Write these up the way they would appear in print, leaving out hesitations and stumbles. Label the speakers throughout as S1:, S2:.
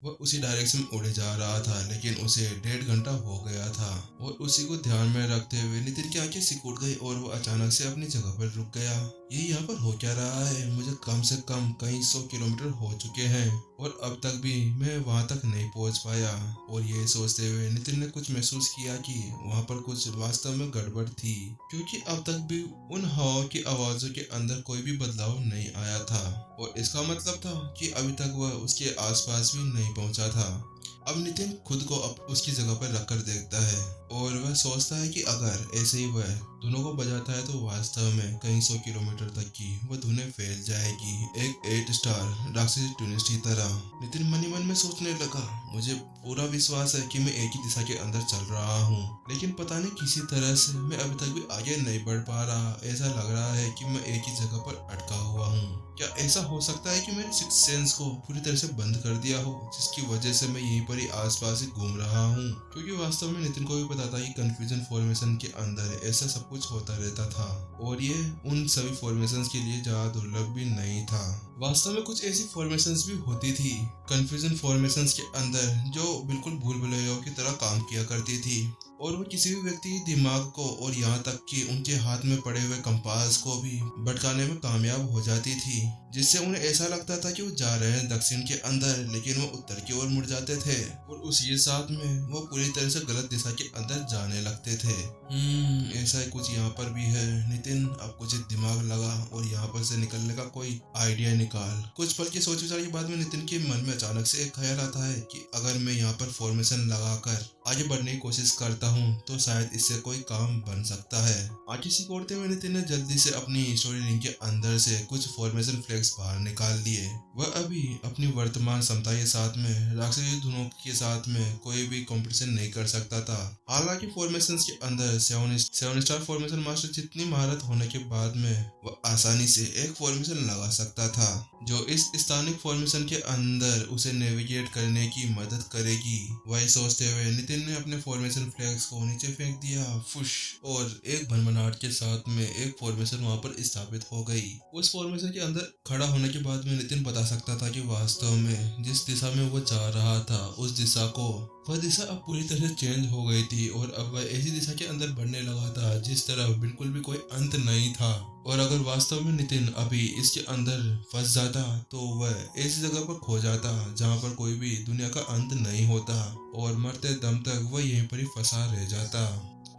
S1: वह उसी डायरेक्शन में उड़े जा रहा था, लेकिन उसे 1.5 घंटा हो गया था। और उसी को ध्यान में रखते हुए नितिन की आंखें सिकुड़ गई और वो अचानक से अपनी जगह पर रुक गया। ये यहाँ पर हो क्या रहा है? मुझे कम से कम कई 100 किलोमीटर हो चुके हैं और अब तक भी मैं वहां तक नहीं पहुंच पाया। और ये सोचते हुए नितिन ने कुछ महसूस किया कि वहां पर कुछ वास्तव में गड़बड़ थी, क्योंकि अब तक भी उन हवा की आवाजों के अंदर कोई भी बदलाव नहीं आया था। और इसका मतलब था कि अभी तक वह उसके आसपास भी नहीं पहुंचा था। अब नितिन खुद को अब उसकी जगह पर रखकर देखता है और वह सोचता है कि अगर ऐसे ही वह धुनों को बजाता है तो वास्तव में कई 100 किलोमीटर तक की वह धुनें फैल जाएगी, एक 8 स्टार राक्षसी ट्यूनिस्ट की तरह। नितिन मन ही मन में सोचने लगा, मुझे पूरा विश्वास है कि मैं एक ही दिशा के अंदर चल रहा हूँ, लेकिन पता नहीं किसी तरह से मैं अभी तक भी आगे नहीं बढ़ पा रहा। ऐसा लग रहा है कि मैं एक ही जगह पर अटका हुआ हूँ। क्या ऐसा हो सकता है कि मैंने सिक्स सेंस को पूरी तरह से बंद कर दिया हो, जिसकी वजह से मैं यहीं पर ही आसपास ही घूम रहा हूँ? क्योंकि वास्तव में नितिन को भी पता था कि कंफ्यूजन फॉर्मेशन के अंदर ऐसा सब कुछ होता रहता था और ये उन सभी फॉर्मेशंस के लिए ज्यादा दुर्लभ भी नहीं था। वास्तव में कुछ ऐसी फॉर्मेशंस भी होती थी कंफ्यूजन फॉर्मेशंस के अंदर जो बिल्कुल भूल भुलैया की तरह काम किया करती थी, और वो किसी भी व्यक्ति के दिमाग को और यहाँ तक कि उनके हाथ में पड़े हुए कंपास को भी भटकाने में कामयाब हो जाती थी, जिससे उन्हें ऐसा लगता था कि वो जा रहे हैं दक्षिण के अंदर, लेकिन वो उत्तर की ओर मुड़ जाते थे और उसी के साथ में वो पूरी तरह से गलत दिशा के अंदर जाने लगते थे। ऐसा ही कुछ यहाँ पर भी है। नितिन अब कुछ दिमाग लगा और यहाँ पर से निकलने का कोई आइडिया निकाल। कुछ पल की सोच विचार के बाद में नितिन के मन में अचानक से एक ख्याल आता है कि अगर मैं यहाँ पर फॉर्मेशन लगाकर आगे बढ़ने की कोशिश करता हूँ तो शायद इससे कोई काम बन सकता है। आगे सिकोड़ते हुए नितिन ने जल्दी से अपनी स्टोरी लिंक के अंदर से कुछ फॉर्मेशन फ्लैग्स बाहर निकाल लिए। वह अभी अपनी वर्तमान क्षमता के साथ में राक्षसी धुनों के साथ में कोई भी कंपटीशन नहीं कर सकता था। हालांकि फॉर्मेशंस के अंदर सेवन स्टार फॉर्मेशन मास्टर जितनी महारत होने के बाद में वह आसानी से एक फॉर्मेशन लगा सकता था जो इस स्थानिक फॉर्मेशन के अंदर उसे नेविगेट करने की मदद करेगी। वही सोचते हुए नितिन ने अपने फॉर्मेशन फ्लैग्स को नीचे फेंक दिया, फुश, और एक भनभनाहट के साथ में एक फॉर्मेशन वहां पर स्थापित हो गई। उस फॉर्मेशन के अंदर खड़ा होने के बाद में नितिन बता सकता था कि वास्तव में जिस दिशा में वो जा रहा था उस दिशा को वह दिशा अब पूरी तरह से चेंज हो गई थी और अब वह ऐसी दिशा के अंदर बढ़ने लगा था जिस तरह बिल्कुल भी कोई अंत नहीं था। और अगर वास्तव में नितिन अभी इसके अंदर फंस जाता तो वह ऐसी जगह पर खो जाता जहाँ पर कोई भी दुनिया का अंत नहीं होता और मरते दम तक वह यहीं पर ही फंसा रह जाता।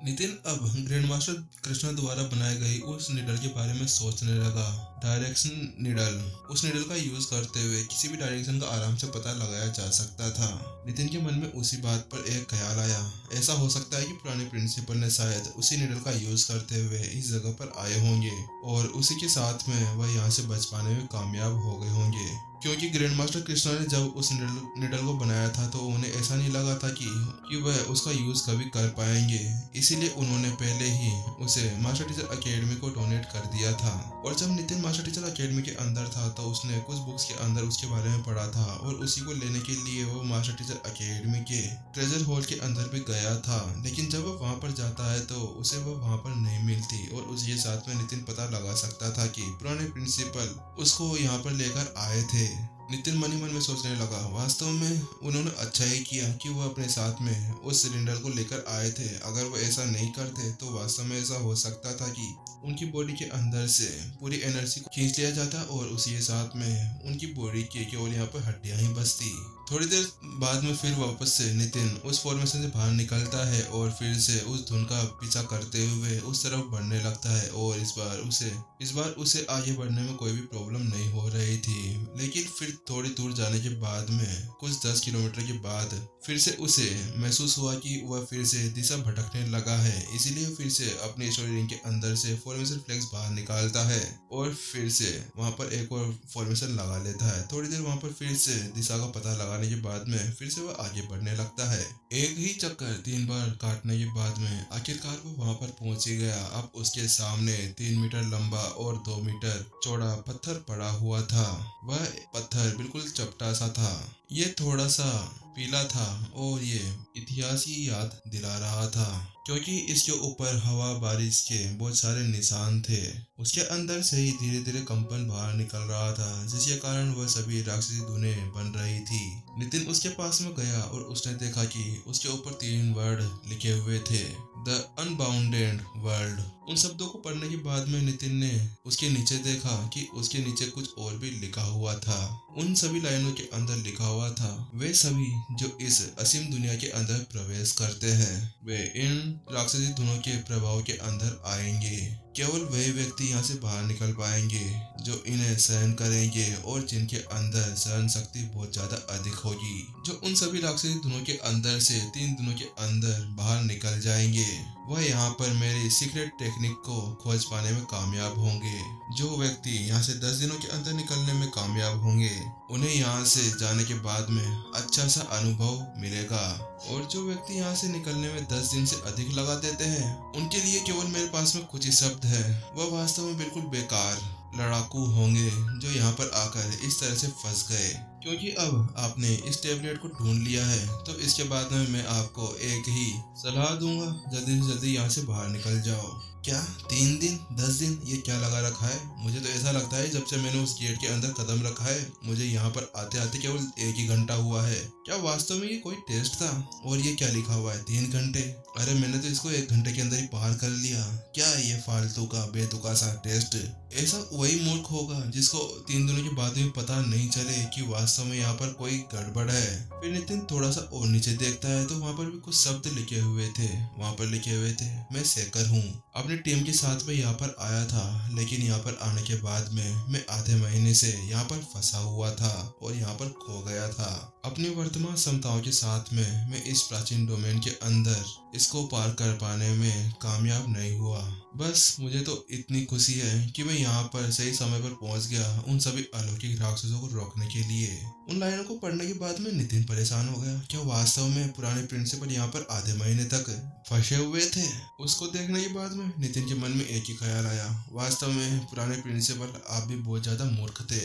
S1: नितिन अब ग्रैंड मास्टर कृष्णा द्वारा बनाए गए उस निडल के बारे में सोचने लगा। डायरेक्शन निडल, उस निडल का यूज करते हुए किसी भी डायरेक्शन का आराम से पता लगाया जा सकता था। नितिन के मन में उसी बात पर एक ख्याल आया, ऐसा हो सकता है कि पुराने प्रिंसिपल ने शायद उसी निडल का यूज करते हुए इस जगह पर आए होंगे और उसी के साथ में वह यहाँ से बच पाने में कामयाब हो गए होंगे, क्योंकि ग्रैंड मास्टर कृष्णा ने जब उस निडल को बनाया था तो उन्हें ऐसा नहीं लगा था कि वह उसका यूज कभी कर पाएंगे, इसीलिए उन्होंने पहले ही उसे मास्टर टीचर अकेडमी को डोनेट कर दिया था। और जब नितिन मास्टर टीचर अकेडमी के अंदर था तो उसने कुछ बुक्स के अंदर उसके बारे में पढ़ा था और उसी को लेने के लिए वो मास्टर टीचर अकेडमी के ट्रेजर हॉल के अंदर भी गया था, लेकिन जब वह वहां पर जाता है तो उसे वह वहां पर नहीं मिलती और उसी के साथ में नितिन पता लगा सकता था कि पुराने प्रिंसिपल उसको यहाँ पर लेकर आए थे। नितिन मन ही मन में सोचने लगा, वास्तव में उन्होंने अच्छा ही किया कि वो अपने साथ में उस सिलेंडर को लेकर आए थे। अगर वो ऐसा नहीं करते तो वास्तव में ऐसा हो सकता था कि उनकी बॉडी के अंदर से पूरी एनर्जी को खींच लिया जाता और उसी के साथ में उनकी बॉडी के केवल यहाँ पर हड्डियां ही बचती। थोड़ी देर बाद में फिर वापस से नितिन उस फॉर्मेशन से बाहर निकलता है और फिर से उस धुन का पीछा करते हुए उस तरफ बढ़ने लगता है और इस बार उसे आगे बढ़ने में कोई भी प्रॉब्लम नहीं हो रही थी। लेकिन फिर थोड़ी दूर जाने के बाद में कुछ 10 किलोमीटर के बाद फिर से उसे महसूस हुआ कि वह फिर से दिशा भटकने लगा है, इसीलिए फिर से अपने स्टोरी रिंग के अंदर से फॉर्मेशन फ्लैग्स बाहर निकालता है और फिर से वहां पर एक और फॉर्मेशन लगा लेता है। थोड़ी देर वहां पर फिर से दिशा का पता लगाने के बाद में फिर से वह आगे बढ़ने लगता है। एक ही चक्कर 3 बार काटने के बाद में आखिरकार वो वहां पर पहुंच ही गया। अब उसके सामने 3 मीटर लंबा और 2 मीटर चौड़ा पत्थर पड़ा हुआ था। वह पत्थर बिल्कुल चपटा सा था, ये थोड़ा सा पीला था और ये इतिहास की याद दिला रहा था। क्योंकि इसके ऊपर हवा बारिश के बहुत सारे निशान थे। उसके अंदर से ही धीरे धीरे कंपन बाहर निकल रहा था, जिसके कारण वह सभी राक्षसी धुनें बन रही थी। नितिन उसके पास में गया और उसने देखा कि उसके ऊपर 3 वर्ड लिखे हुए थे, द अनबाउंडेड वर्ल्ड। उन शब्दों को पढ़ने के बाद में नितिन ने उसके नीचे देखा कि उसके नीचे कुछ और भी लिखा हुआ था। उन सभी लाइनों के अंदर लिखा हुआ था, वे सभी जो इस असीम दुनिया के अंदर प्रवेश करते हैं, वे इन राक्षसी धुनों के प्रभाव के अंदर आएंगे। केवल वही व्यक्ति यहाँ से बाहर निकल पाएंगे जो इन्हें सहन करेंगे और जिनके अंदर सहन शक्ति बहुत ज्यादा अधिक होगी, जो उन सभी राक्षसी धुनों के अंदर से 3 दिनों के अंदर बाहर निकल जाएंगे। वह यहाँ पर मेरी सीक्रेट टेक्निक को खोज पाने में कामयाब होंगे। जो व्यक्ति यहाँ से 10 दिनों के अंदर निकलने में कामयाब होंगे, उन्हें यहाँ से जाने के बाद में अच्छा सा अनुभव मिलेगा। और जो व्यक्ति यहाँ से निकलने में 10 दिन से अधिक लगा देते हैं, उनके लिए केवल मेरे पास में कुछ ही शब्द है, वह वास्तव में बिल्कुल बेकार लड़ाकू होंगे जो यहाँ पर आकर इस तरह से फंस गए। क्योंकि अब आपने इस टेबलेट को ढूंढ लिया है, तो इसके बाद में मैं आपको एक ही सलाह दूंगा, जल्दी से जल्दी यहाँ से बाहर निकल जाओ। क्या 3 दिन 10 दिन ये क्या लगा रखा है? मुझे तो ऐसा लगता है जब से मैंने उस गेट के अंदर कदम रखा है, मुझे यहाँ पर आते आते केवल 1 ही घंटा हुआ है। क्या वास्तव में ये कोई टेस्ट था? और ये क्या लिखा हुआ है 3 घंटे? अरे मैंने तो इसको 1 घंटे के अंदर ही पार कर लिया। क्या ये फालतू का बेतुका सा टेस्ट? ऐसा वही मूर्ख होगा जिसको 3 दिनों के बाद में पता नहीं चले कि वास्तव में यहाँ पर कोई गड़बड़ है। फिर नितिन थोड़ा सा और नीचे देखता है तो वहाँ पर भी कुछ शब्द लिखे हुए थे। वहाँ पर लिखे हुए थे, मैं सेकर हूँ, अपनी टीम के साथ में यहाँ पर आया था, लेकिन यहाँ पर आने के बाद में मैं आधे महीने से यहाँ पर फंसा हुआ था और यहाँ पर खो गया था। अपनी वर्तमान क्षमताओं के साथ में मैं इस प्राचीन डोमेन के अंदर इसको पार कर पाने में कामयाब नहीं हुआ। बस मुझे तो इतनी खुशी है कि मैं यहाँ पर सही समय पर पहुँच गया उन सभी अलौकिक राक्षसों को रोकने के लिए। उन लाइनों को पढ़ने के बाद में नितिन परेशान हो गया। क्या वास्तव में पुराने प्रिंसिपल यहाँ पर आधे महीने तक फंसे हुए थे? उसको देखने के बाद में नितिन के मन में एक ही ख्याल आया, वास्तव में पुराने प्रिंसिपल आप भी बहुत ज्यादा मूर्ख थे।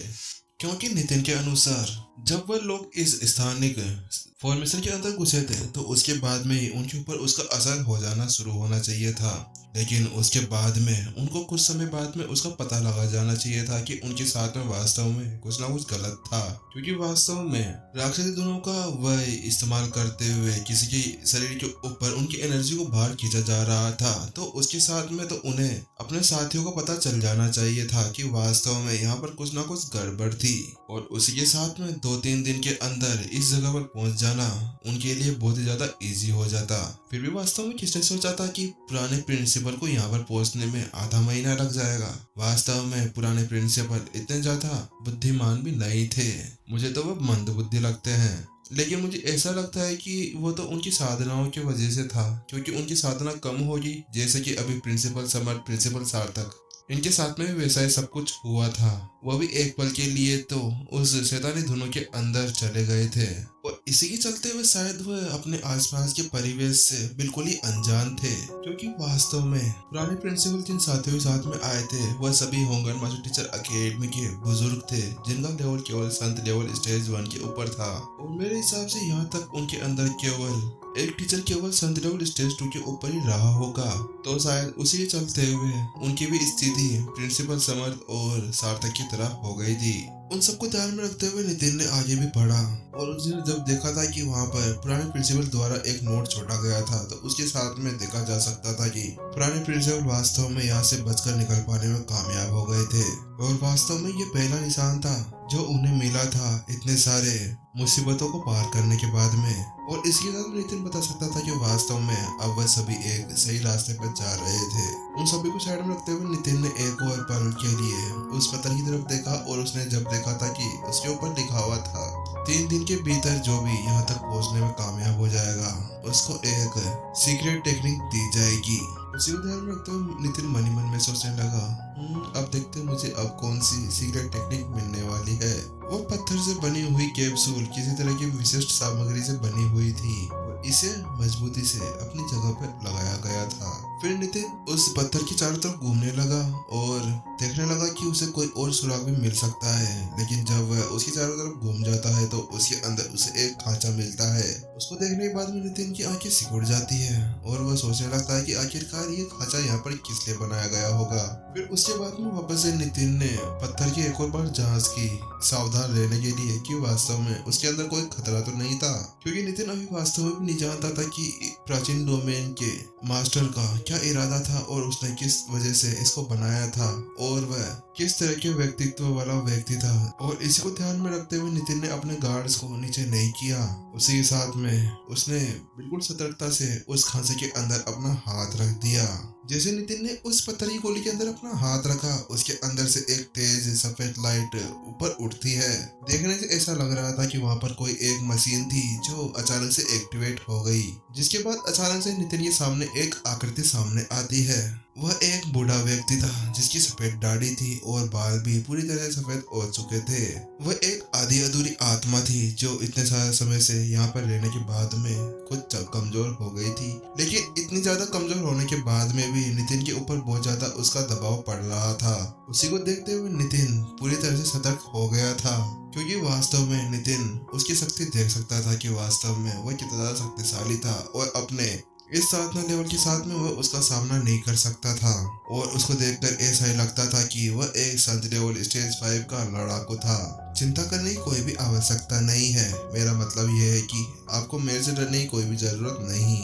S1: क्योंकि नितिन के अनुसार जब वह लोग इस स्थानिक फॉर्मेशन के अंदर घुसे थे तो उसके बाद में ही उनके ऊपर उसका असर हो जाना शुरू होना चाहिए था, लेकिन उसके बाद में उनको कुछ समय बाद में उसका पता लगा जाना चाहिए था कि उनके साथ में वास्तव में कुछ ना कुछ गलत था। क्योंकि वास्तव में राक्षसी धुनों का वह इस्तेमाल करते हुए किसी के शरीर के ऊपर उनकी एनर्जी को बाहर खींचा जा रहा था, तो उसके साथ में तो उन्हें अपने साथियों को पता चल जाना चाहिए था कि वास्तव में यहाँ पर कुछ ना कुछ गड़बड़ थी। और उसी के साथ में 2-3 दिन के अंदर इस जगह पर पहुंच जाना उनके लिए बहुत ही ज्यादा इजी हो जाता। फिर भी वास्तव में किसने सोचा था कि पुराने प्रिंसिपल को यहाँ पर पहुंचने में आधा महीना लग जाएगा। वास्तव में पुराने प्रिंसिपल इतने ज्यादा बुद्धिमान भी नहीं थे, मुझे तो वो मंदबुद्धि लगते हैं। लेकिन मुझे ऐसा लगता है कि वो तो उनकी साधनाओं की वजह से था, क्योंकि उनकी साधना कम होगी, जैसे कि अभी प्रिंसिपल समर, प्रिंसिपल सार्थक, इनके साथ में भी वैसा ही सब कुछ हुआ था। वह भी एक पल के लिए तो उस शैतानी धुनों के अंदर चले गए थे और इसी के चलते हुए शायद वह अपने आसपास के परिवेश से बिल्कुल ही अनजान थे। क्योंकि वास्तव में पुराने प्रिंसिपल जिन साथियों के साथ में आए थे वह सभी होंगन मास्टर टीचर अकेडमी के बुजुर्ग थे, जिनका लेवल केवल संत लेवल स्टेज 1 के ऊपर था। और मेरे हिसाब से यहाँ तक उनके अंदर केवल एक टीचर केवल संत लेवल स्टेज 2 के ऊपर ही रहा होगा, तो शायद उसी के चलते हुए उनकी भी स्थिति प्रिंसिपल समर्थ और सार्थक की तरह हो गई थी। उन सबको ध्यान में रखते हुए नितिन ने आगे भी पढ़ा और उसने जब देखा था कि वहाँ पर पुराने प्रिंसिपल द्वारा एक नोट छोड़ा गया था, तो उसके साथ में देखा जा सकता था कि पुराने प्रिंसिपल वास्तव में यहाँ से बचकर निकल पाने में कामयाब हो गए थे। और वास्तव में ये पहला निशान था जो उन्हें मिला था इतने सारे मुसीबतों को पार करने के बाद में। और इसके साथ नितिन बता सकता था कि वास्तव में अब वह सभी एक सही रास्ते पर जा रहे थे। उन सभी को साइड में रखते हुए नितिन ने एक और पल के लिए उस पत्थर की तरफ देखा और उसने जब देखा था कि उसके ऊपर लिखा हुआ था 3 दिन के भीतर जो भी यहाँ तक पहुँचने में कामयाब हो जाएगा उसको एक सीक्रेट टेक्निक दी जाएगी। उसी को ध्यान में रखते हुए नितिन मन ही मन में सोचने लगा, अब देखते मुझे अब कौन सी सीक्रेट टेक्निक मिलने वाली है। वो पत्थर से बनी हुई कैप्सूल किसी तरह की विशिष्ट सामग्री से बनी हुई थी और इसे मजबूती से अपनी जगह पर लगाया गया था। फिर नितिन उस पत्थर की चारों तरफ घूमने लगा और देखने लगा कि उसे कोई और सुराग भी मिल सकता है, लेकिन जब वह उसकी चारों तरफ घूम जाता है तो उसके अंदर उसे एक खांचा मिलता है उसको देखने के बाद में नितिन की आंखें सिकुड़ जाती है और वह सोचने लगता है कि आखिरकार ये खांचा यहाँ पर किस लिए बनाया गया होगा। फिर उसके बाद में वापस से नितिन ने पत्थर की एक और बार जांच की, सावधान रहने के लिए कि वास्तव में उसके अंदर कोई खतरा तो नहीं था, क्योंकि नितिन अभी वास्तव में भी नहीं जानता था कि प्राचीन डोमेन के मास्टर का क्या इरादा था और उसने किस वजह से इसको बनाया था और वह किस तरह के व्यक्तित्व वाला व्यक्ति था। और इसी को ध्यान में रखते हुए नितिन ने अपने गार्ड्स को नीचे नहीं किया। उसी के साथ में उसने बिल्कुल सतर्कता से उस खांचे के अंदर अपना हाथ रख दिया। जैसे नितिन ने उस पत्थर की गोली के अंदर अपना हाथ रखा, उसके अंदर से एक तेज सफेद लाइट ऊपर उठती है। देखने से ऐसा लग रहा था कि वहां पर कोई एक मशीन थी जो अचानक से एक्टिवेट हो गई, जिसके बाद अचानक से नितिन के सामने एक आकृति सामने आती है। वह एक बूढ़ा व्यक्ति था जिसकी सफेद दाढ़ी थी और बाल भी पूरी तरह सफेद हो चुके थे। वह एक आधी अधूरी आत्मा थी जो इतने सारे समय से यहाँ पर रहने के बाद में कुछ कमजोर हो गई थी, लेकिन इतनी ज्यादा कमजोर होने के बाद में भी नितिन के ऊपर बहुत ज्यादा उसका दबाव पड़ रहा था। उसी को देखते हुए नितिन पूरी तरह से सतर्क हो गया था, क्योंकि वास्तव में नितिन उसकी शक्ति देख सकता था कि वास्तव में वह कितना ज्यादा शक्तिशाली था और अपने इस 7वें लेवल के साथ में वह उसका सामना नहीं कर सकता था। और उसको देखकर ऐसा ही लगता था कि वह एक संत लेवल स्टेज 5 का लड़ाकू था। चिंता करने की कोई भी आवश्यकता नहीं है, मेरा मतलब यह है कि आपको मेरे से डरने की कोई भी जरूरत नहीं।